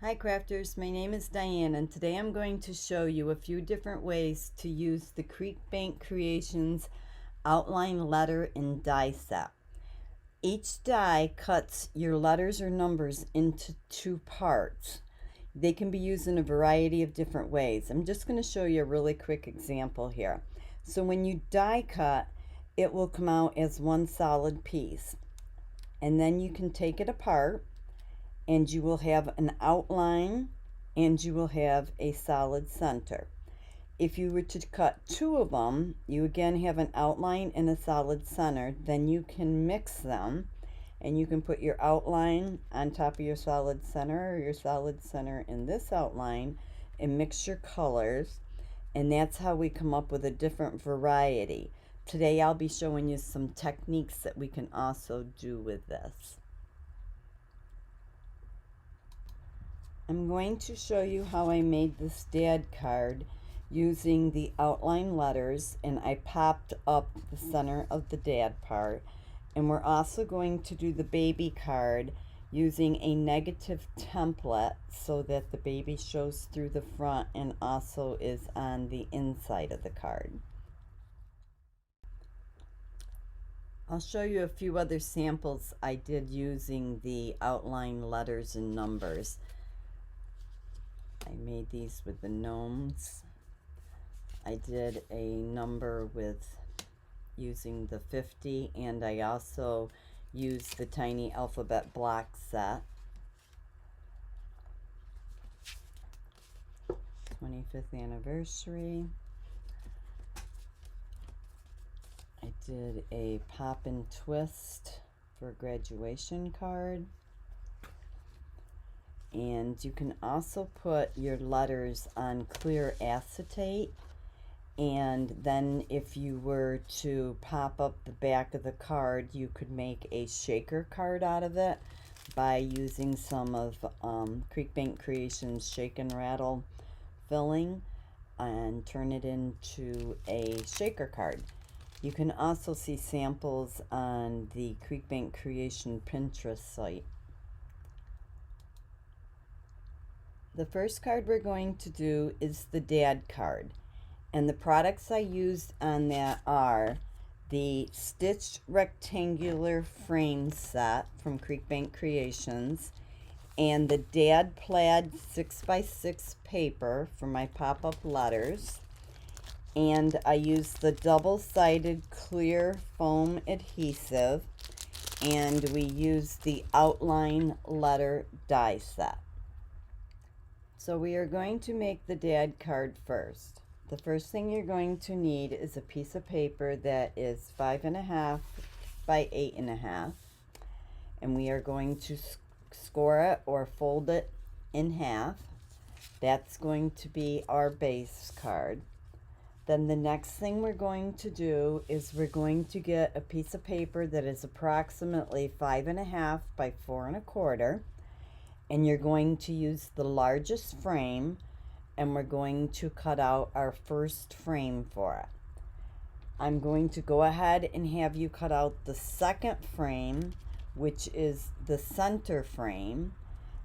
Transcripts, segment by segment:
Hi crafters, my name is Diane and today I'm going to show you a few different ways to use the Creek Bank Creations outline letter and die set. Each die cuts your letters or numbers into two parts. They can be used in a variety of different ways. I'm just going to show you a really quick example here. So when you die cut, it will come out as one solid piece. And then you can take it apart and you will have an outline and you will have a solid center. If you were to cut two of them, you again have an outline and a solid center. Then you can mix them and you can put your outline on top of your solid center or your solid center in this outline and mix your colors, and that's how we come up with a different variety. Today I'll be showing you some techniques that we can also do with this. I'm going to show you how I made this dad card using the outline letters, and I popped up the center of the dad part. And we're also going to do the baby card using a negative template so that the baby shows through the front and also is on the inside of the card. I'll show you a few other samples I did using the outline letters and numbers. I made these with the gnomes. I did a number with using the 50, and I also used the tiny alphabet block set. 25th anniversary. I did a pop and twist for a graduation card. And you can also put your letters on clear acetate, and then if you were to pop up the back of the card, you could make a shaker card out of it by using some of Creek Bank Creations Shake and Rattle filling and turn it into a shaker card. You can also see samples on the Creek Bank Creation Pinterest site. The first card we're going to do is the dad card, and the products I used on that are the stitched rectangular frame set from Creek Bank Creations and the dad plaid 6x6 paper for my pop-up letters, and I used the double-sided clear foam adhesive, and we used the outline letter die set. So we are going to make the dad card first. The first thing you're going to need is a piece of paper that is 5.5 by 8.5, and we are going to score it or fold it in half. That's going to be our base card. Then the next thing we're going to do is we're going to get a piece of paper that is approximately 5.5 by 4.25. And you're going to use the largest frame, and we're going to cut out our first frame for it. I'm going to go ahead and have you cut out the second frame, which is the center frame,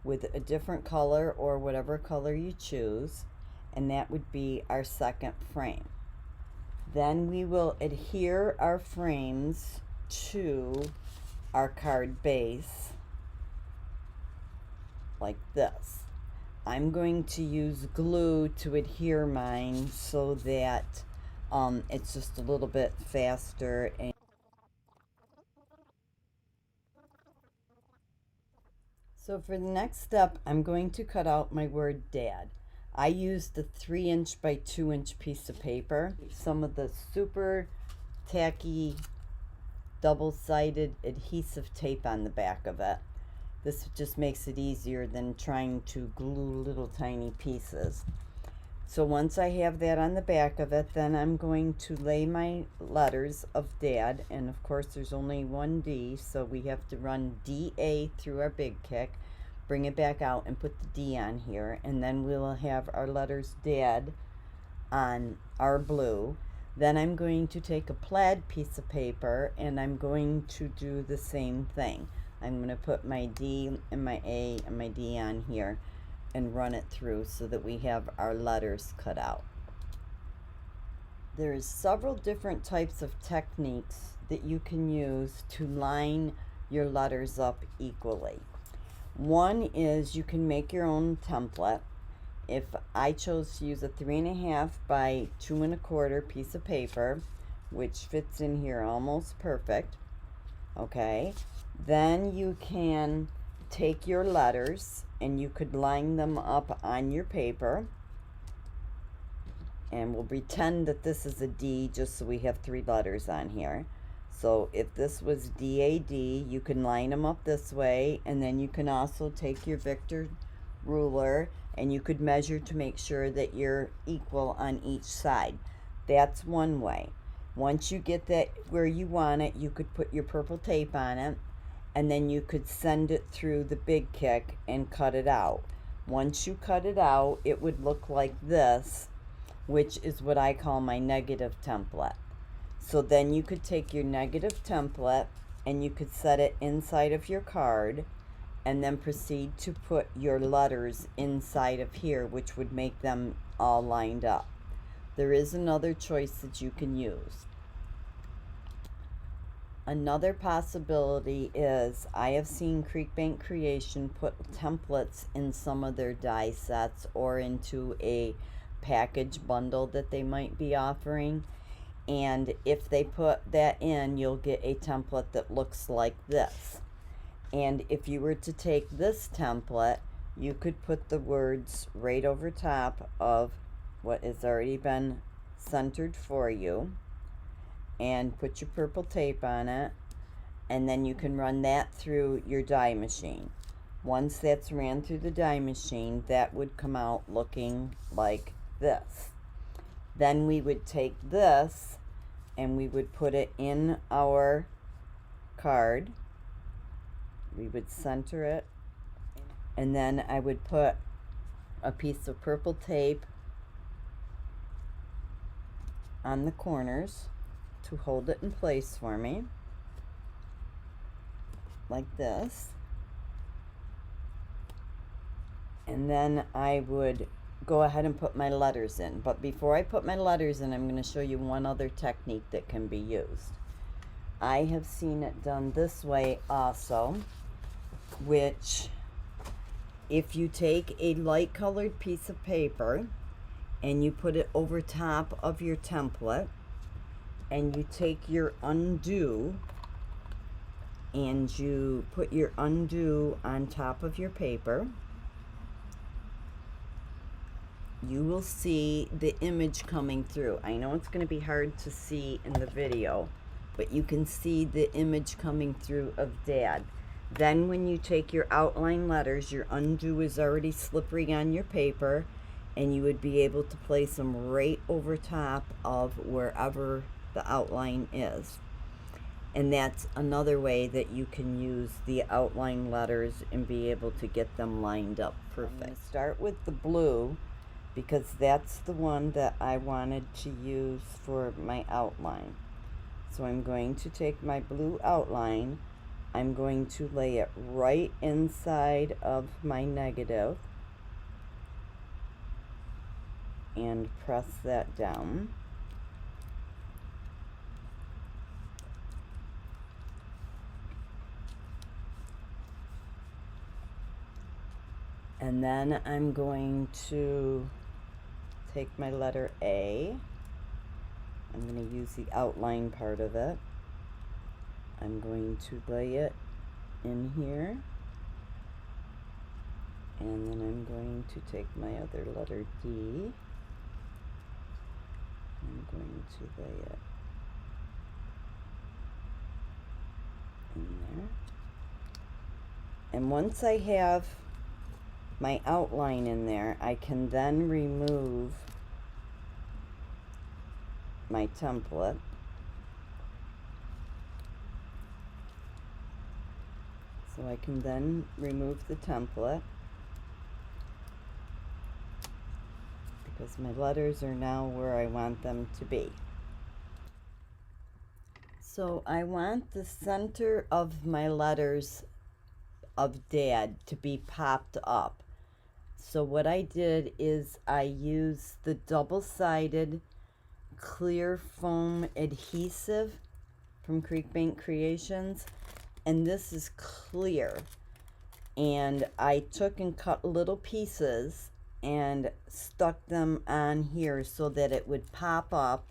with a different color or whatever color you choose, and that would be our second frame. Then we will adhere our frames to our card base like this. I'm going to use glue to adhere mine so that it's just a little bit faster. So for the next step, I'm going to cut out my word dad. I used a 3" by 2" piece of paper, some of the super tacky double-sided adhesive tape on the back of it. This just makes it easier than trying to glue little tiny pieces. So once I have that on the back of it, then I'm going to lay my letters of dad, and of course there's only one D, so we have to run DA through our big kick, bring it back out and put the D on here, and then we'll have our letters dad on our blue. Then I'm going to take a plaid piece of paper and I'm going to do the same thing. I'm going to put my D and my A and my D on here, and run it through so that we have our letters cut out. There's several different types of techniques that you can use to line your letters up equally. One is you can make your own template. If I chose to use a 3.5 by 2 1/4 piece of paper, which fits in here almost perfect, okay, then you can take your letters and you could line them up on your paper, and we'll pretend that this is a D just so we have 3 letters on here. So if this was DAD, you can line them up this way, and then you can also take your Victor ruler and you could measure to make sure that you're equal on each side. That's one way. Once you get that where you want it, you could put your purple tape on it, and then you could send it through the big kick and cut it out. Once you cut it out, it would look like this, which is what I call my negative template. So then you could take your negative template and you could set it inside of your card, and then proceed to put your letters inside of here, which would make them all lined up. There is another choice that you can use. Another possibility is I have seen Creekbank Creation put templates in some of their die sets or into a package bundle that they might be offering. And if they put that in, you'll get a template that looks like this. And if you were to take this template, you could put the words right over top of what has already been centered for you, and put your purple tape on it, and then you can run that through your die machine. Once that's ran through the die machine, that would come out looking like this. Then we would take this and we would put it in our card. We would center it, and then I would put a piece of purple tape on the corners to hold it in place for me, like this. And then I would go ahead and put my letters in. But before I put my letters in, I'm going to show you one other technique that can be used. I have seen it done this way also, which if you take a light colored piece of paper and you put it over top of your template, and you take your Undu and you put your Undu on top of your paper, you will see the image coming through. I know it's going to be hard to see in the video, but you can see the image coming through of Dad. Then when you take your outline letters, your Undu is already slippery on your paper, and you would be able to place them right over top of wherever the outline is. And that's another way that you can use the outline letters and be able to get them lined up perfect. I'm going to start with the blue, because that's the one that I wanted to use for my outline. So I'm going to take my blue outline, I'm going to lay it right inside of my negative and press that down. And then I'm going to take my letter A. I'm going to use the outline part of it. I'm going to lay it in here. And then I'm going to take my other letter D. I'm going to lay it in there. And once I have my outline in there, I can then remove my template. So I can then remove the template, because my letters are now where I want them to be. So I want the center of my letters of Dad to be popped up. So what I did is I used the double-sided clear foam adhesive from Creekbank Creations, and this is clear. And I took and cut little pieces and stuck them on here so that it would pop up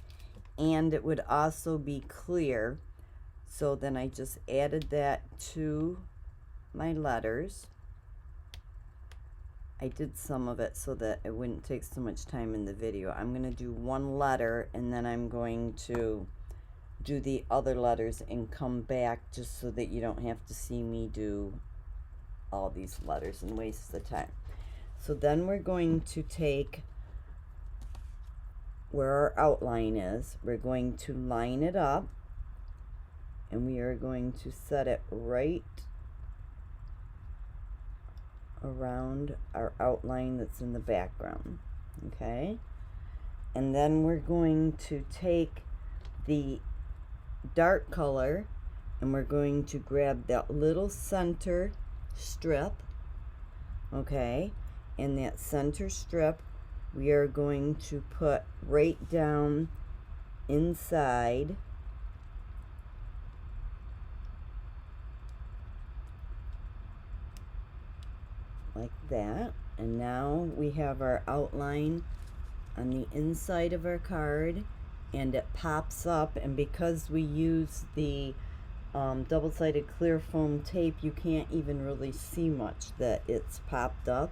and it would also be clear. So then I just added that to my letters. I did some of it so that it wouldn't take so much time in the video. I'm going to do one letter and then I'm going to do the other letters and come back just so that you don't have to see me do all these letters and waste the time. So then we're going to take where our outline is, we're going to line it up, and we are going to set it right around our outline that's in the background. Okay, and then we're going to take the dark color and we're going to grab that little center strip. Okay, and that center strip we are going to put right down inside like that. And now we have our outline on the inside of our card, and it pops up, and because we use the double-sided clear foam tape, you can't even really see much that it's popped up.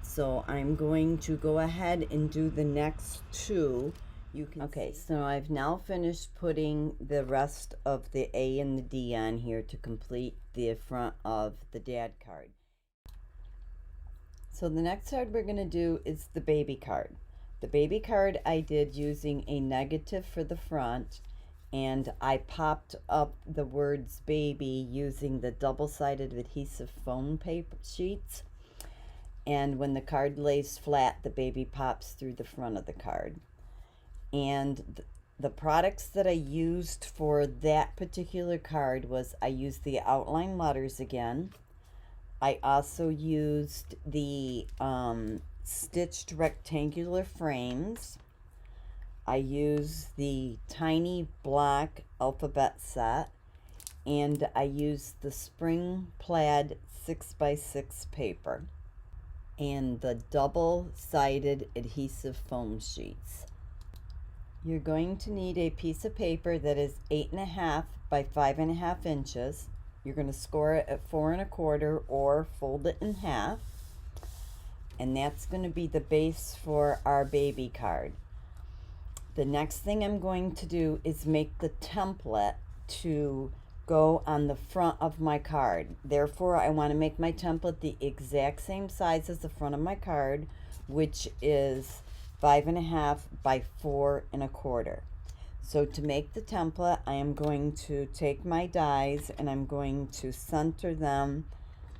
So I'm going to go ahead and do the next two. Okay, so I've now finished putting the rest of the A and the D on here to complete the front of the dad card. So the next card we're going to do is the baby card. The baby card I did using a negative for the front, and I popped up the words baby using the double-sided adhesive foam paper sheets. And when the card lays flat, the baby pops through the front of the card. And the products that I used for that particular card was I used the outline letters again. I also used the stitched rectangular frames. I used the tiny black alphabet set, and I used the spring plaid 6x6 paper and the double-sided adhesive foam sheets. You're going to need a piece of paper that is 8.5 by 5.5 inches. You're going to score it at 4 1/4 or fold it in half. And that's going to be the base for our baby card. The next thing I'm going to do is make the template to go on the front of my card. Therefore, I want to make my template the exact same size as the front of my card, which is 5.5 by 4 1/4. So to make the template, I am going to take my dies and I'm going to center them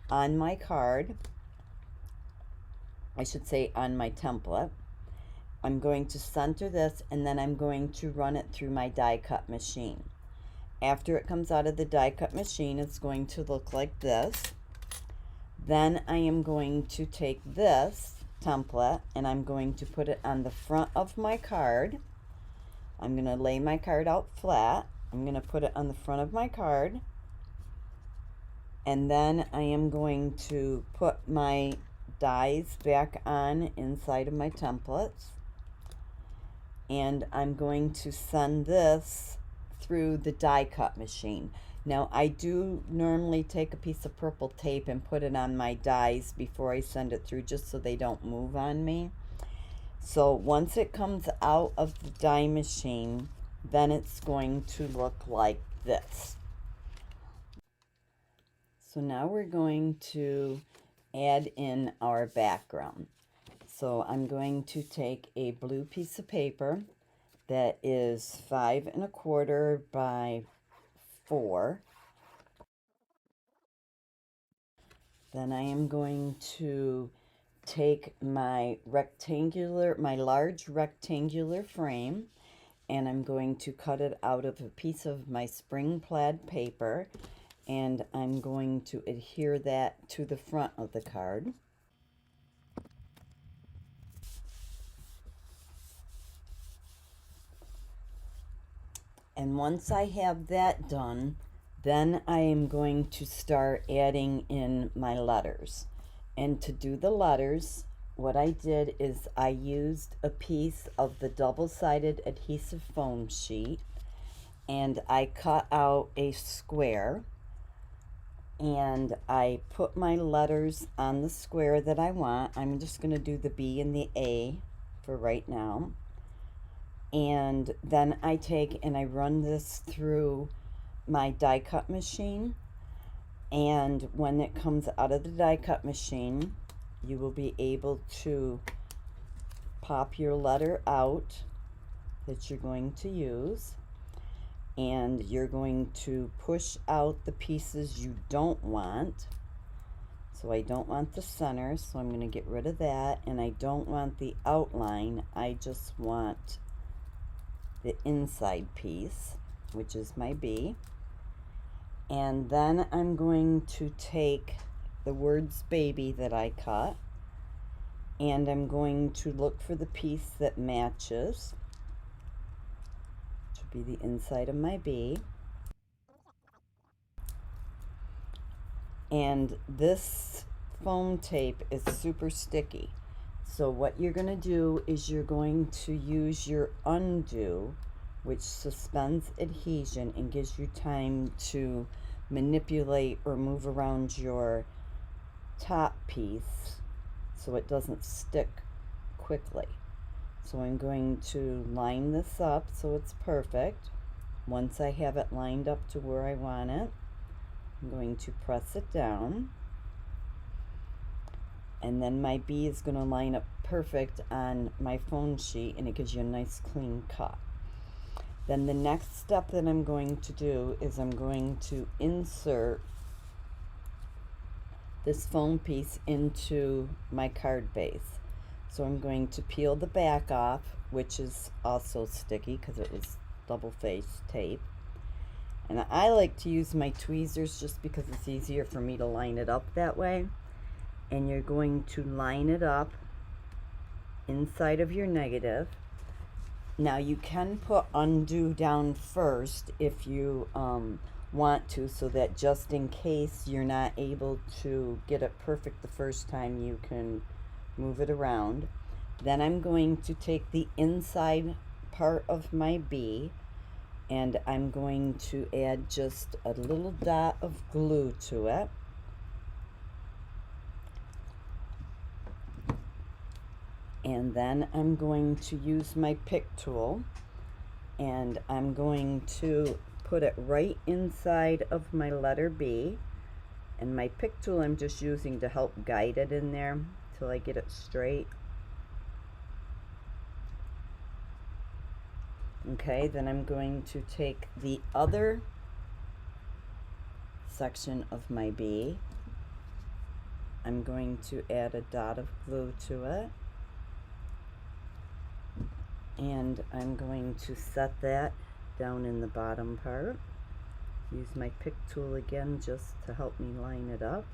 on my card. I should say on my template. I'm going to center this, and then I'm going to run it through my die cut machine. After it comes out of the die cut machine, it's going to look like this. Then I am going to take this template and I'm going to put it on the front of my card. I'm going to lay my card out flat. I'm going to put it on the front of my card. And then I am going to put my dies back on inside of my templates. And I'm going to send this through the die cut machine. Now I do normally take a piece of purple tape and put it on my dies before I send it through, just so they don't move on me. So once it comes out of the die machine, then it's going to look like this. So now we're going to add in our background. So I'm going to take a blue piece of paper that is 5 1/4 by 4. Then I am going to take my large rectangular frame, and I'm going to cut it out of a piece of my spring plaid paper, and I'm going to adhere that to the front of the card. And once I have that done, then I am going to start adding in my letters. And to do the letters, what I did is I used a piece of the double-sided adhesive foam sheet, and I cut out a square, and I put my letters on the square that I want. I'm just going to do the B and the A for right now. And then I take and I run this through my die cut machine, and when it comes out of the die cut machine, you will be able to pop your letter out that you're going to use, and you're going to push out the pieces you don't want. So I don't want the center, so I'm going to get rid of that, and I don't want the outline, I just want the inside piece, which is my B. And then I'm going to take the words baby that I cut, and I'm going to look for the piece that matches, which will be the inside of my B. And this foam tape is super sticky. So what you're going to do is you're going to use your Undu, which suspends adhesion and gives you time to manipulate or move around your top piece so it doesn't stick quickly. So I'm going to line this up so it's perfect. Once I have it lined up to where I want it, I'm going to press it down, and then my B is going to line up perfect on my foam sheet, and it gives you a nice clean cut. Then the next step that I'm going to do is I'm going to insert this foam piece into my card base. So I'm going to peel the back off, which is also sticky because it was double-faced tape. And I like to use my tweezers just because it's easier for me to line it up that way. And you're going to line it up inside of your negative. Now you can put Undu down first if you want to, so that just in case you're not able to get it perfect the first time, you can move it around. Then I'm going to take the inside part of my B, and I'm going to add just a little dot of glue to it. And then I'm going to use my pick tool, and I'm going to put it right inside of my letter B. And my pick tool I'm just using to help guide it in there till I get it straight. Okay, then I'm going to take the other section of my B. I'm going to add a dot of glue to it, and I'm going to set that down in the bottom part. Use my pick tool again just to help me line it up.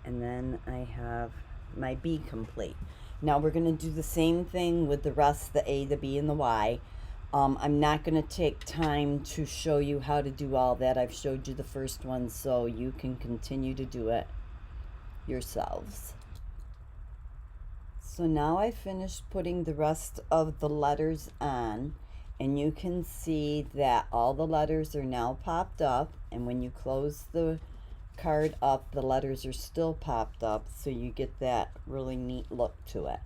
And then I have my B complete. Now we're going to do the same thing with the rest, the A, the B, and the Y. I'm not going to take time to show you how to do all that. I've showed you the first one, so you can continue to do it yourselves. So now I finished putting the rest of the letters on, and you can see that all the letters are now popped up, and when you close the card up, the letters are still popped up, so you get that really neat look to it.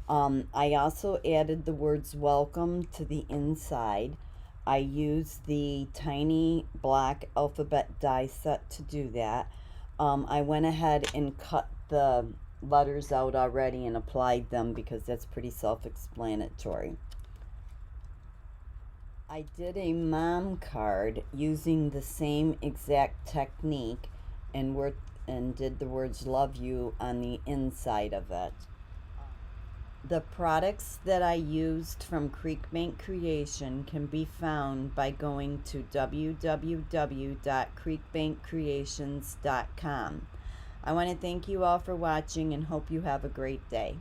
I also added the words welcome to the inside. I used the tiny black alphabet die set to do that. I went ahead and cut the letters out already and applied them because that's pretty self-explanatory. I did a mom card using the same exact technique and did the words love you on the inside of it. The products that I used from Creekbank Creation can be found by going to www.creekbankcreations.com. I want to thank you all for watching and hope you have a great day.